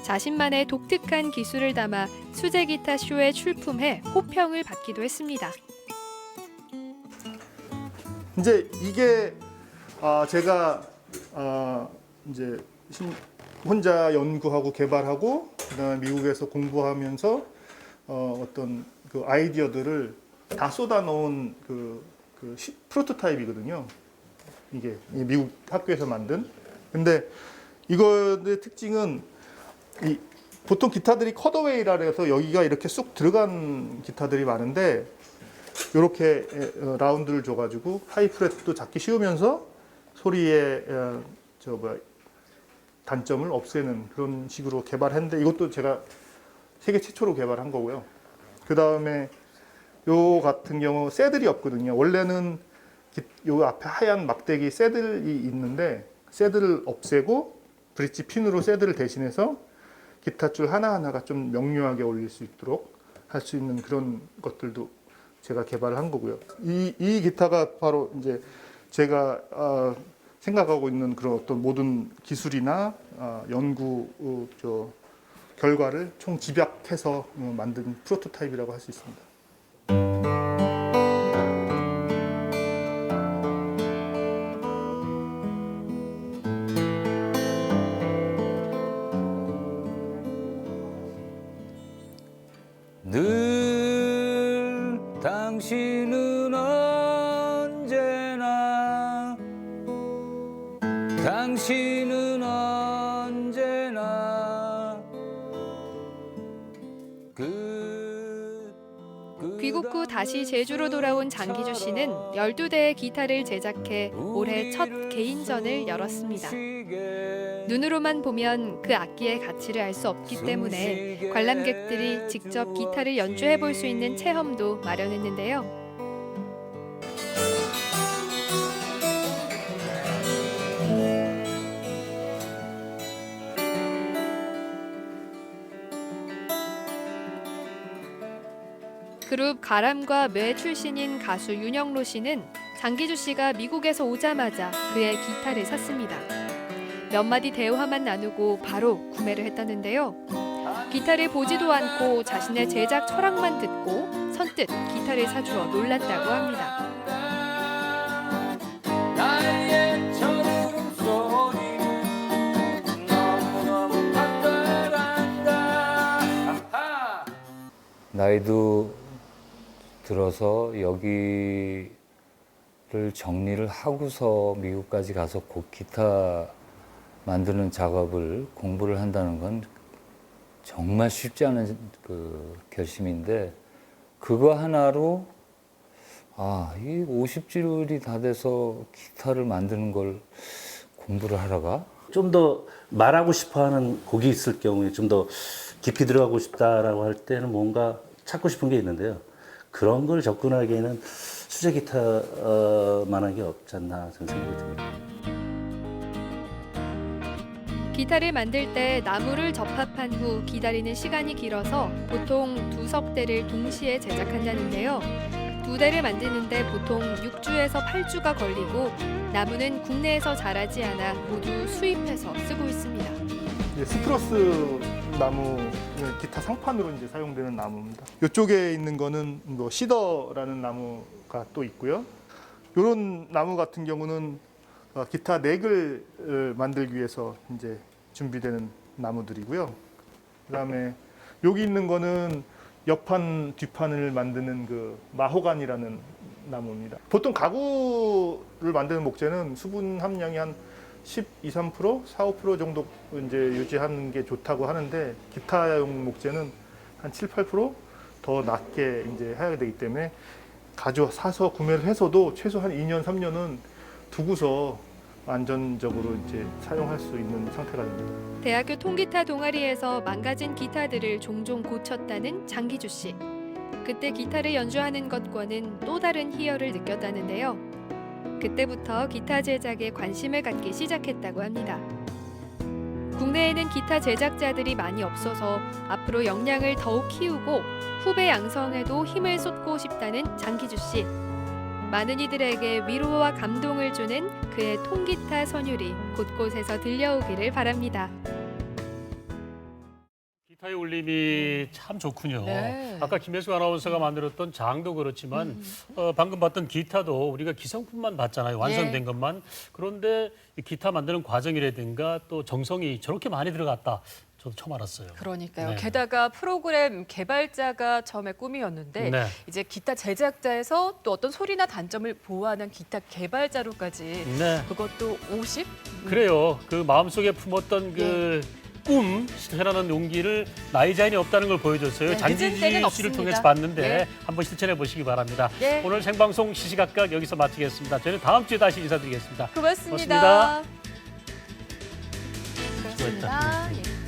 자신만의 독특한 기술을 담아 수제 기타 쇼에 출품해 호평을 받기도 했습니다. 이제 이게 제가 이제 혼자 연구하고 개발하고 그다음에 미국에서 공부하면서 어떤 그 아이디어들을 다 쏟아놓은 프로토타입이거든요. 이게 미국 학교에서 만든. 근데 이거의 특징은 보통 기타들이 컷어웨이라 해서 여기가 이렇게 쑥 들어간 기타들이 많은데 이렇게 라운드를 줘가지고 하이프렛도 잡기 쉬우면서 소리의 단점을 없애는 그런 식으로 개발했는데 이것도 제가 세계 최초로 개발한 거고요. 그 다음에 요 같은 경우 새들이 없거든요. 원래는 요 앞에 하얀 막대기 새들이 있는데 새들을 없애고 브릿지 핀으로 새들을 대신해서 기타 줄 하나하나가 좀 명료하게 올릴 수 있도록 할 수 있는 그런 것들도 제가 개발을 한 거고요. 이 기타가 바로 이제 제가 생각하고 있는 그런 어떤 모든 기술이나 연구 결과를 총 집약해서 만든 프로토타입이라고 할 수 있습니다. 늘 당신은 언제나 당신은 언제나 귀국 후 다시 제주로 돌아온 장기주 씨는 12대의 기타를 제작해 올해 첫 개인전을 열었습니다. 눈으로만 보면 그 악기의 가치를 알 수 없기 때문에 관람객들이 직접 기타를 연주해 볼 수 있는 체험도 마련했는데요. 그룹 가람과 뇌 출신인 가수 윤영로 씨는 장기주 씨가 미국에서 오자마자 그의 기타를 샀습니다. 몇 마디 대화만 나누고 바로 구매를 했다는데요. 기타를 보지도 않고 자신의 제작 철학만 듣고 선뜻 기타를 사주어 놀랐다고 합니다. 나의 울음소리는 너무너무 간절한다. 나이도 들어서 여기를 정리를 하고서 미국까지 가서 곧 기타 만드는 작업을 공부를 한다는 건 정말 쉽지 않은 결심인데 그거 하나로 이 50줄이 다 돼서 기타를 만드는 걸 공부를 하러가? 좀 더 말하고 싶어하는 곡이 있을 경우에 좀 더 깊이 들어가고 싶다라고 할 때는 뭔가 찾고 싶은 게 있는데요. 그런 걸 접근하기에는 수제 기타만한 게 없지 않나 저는 생각이 듭니다. 기타를 만들 때 나무를 접합한 후 기다리는 시간이 길어서 보통 2석대를 동시에 제작한다는데요. 2대를 만드는데 보통 6주에서 8주가 걸리고 나무는 국내에서 자라지 않아 모두 수입해서 쓰고 있습니다. 스프러스 나무 기타 상판으로 이제 사용되는 나무입니다. 이쪽에 있는 거는 뭐 시더라는 나무가 또 있고요. 이런 나무 같은 경우는 기타 넥을 만들기 위해서 이제 준비되는 나무들이고요. 그다음에 여기 있는 거는 옆판 뒷판을 만드는 그 마호간이라는 나무입니다. 보통 가구를 만드는 목재는 수분 함량이 한 12, 3%, 4, 5% 정도 이제 유지하는 게 좋다고 하는데 기타용 목재는 한 7, 8%더 낮게 이제 해야 되기 때문에 사서 구매를 해서도 최소 한 2년, 3년은 두고서 안전적으로 이제 사용할 수 있는 상태가 됩니다. 대학교 통기타 동아리에서 망가진 기타들을 종종 고쳤다는 장기주 씨. 그때 기타를 연주하는 것과는 또 다른 희열을 느꼈다는데요. 그때부터 기타 제작에 관심을 갖기 시작했다고 합니다. 국내에는 기타 제작자들이 많이 없어서 앞으로 역량을 더욱 키우고 후배 양성에도 힘을 쏟고 싶다는 장기주 씨. 많은 이들에게 위로와 감동을 주는 그의 통기타 선율이 곳곳에서 들려오기를 바랍니다. 기타의 울림이 참 좋군요. 네. 아까 김혜수 아나운서가 만들었던 장도 그렇지만 방금 봤던 기타도 우리가 기성품만 봤잖아요. 완성된 예. 것만. 그런데 이 기타 만드는 과정이라든가 또 정성이 저렇게 많이 들어갔다. 저도 처음 알았어요. 그러니까요. 네. 게다가 프로그램 개발자가 처음에 꿈이었는데 네. 이제 기타 제작자에서 또 어떤 소리나 단점을 보호하는 기타 개발자로까지 네. 그것도 50? 그래요. 그 마음속에 품었던 그 꿈 실현하는 용기를 나이 자인이 없다는 걸 보여줬어요. 네, 늦은 때는 장진지 씨를 없습니다. 통해서 봤는데 예. 한번 실천해 보시기 바랍니다. 예. 오늘 생방송 시시각각 여기서 마치겠습니다. 저희는 다음 주에 다시 인사드리겠습니다. 고맙습니다. 고맙습니다. 고맙습니다. 예.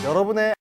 여러분의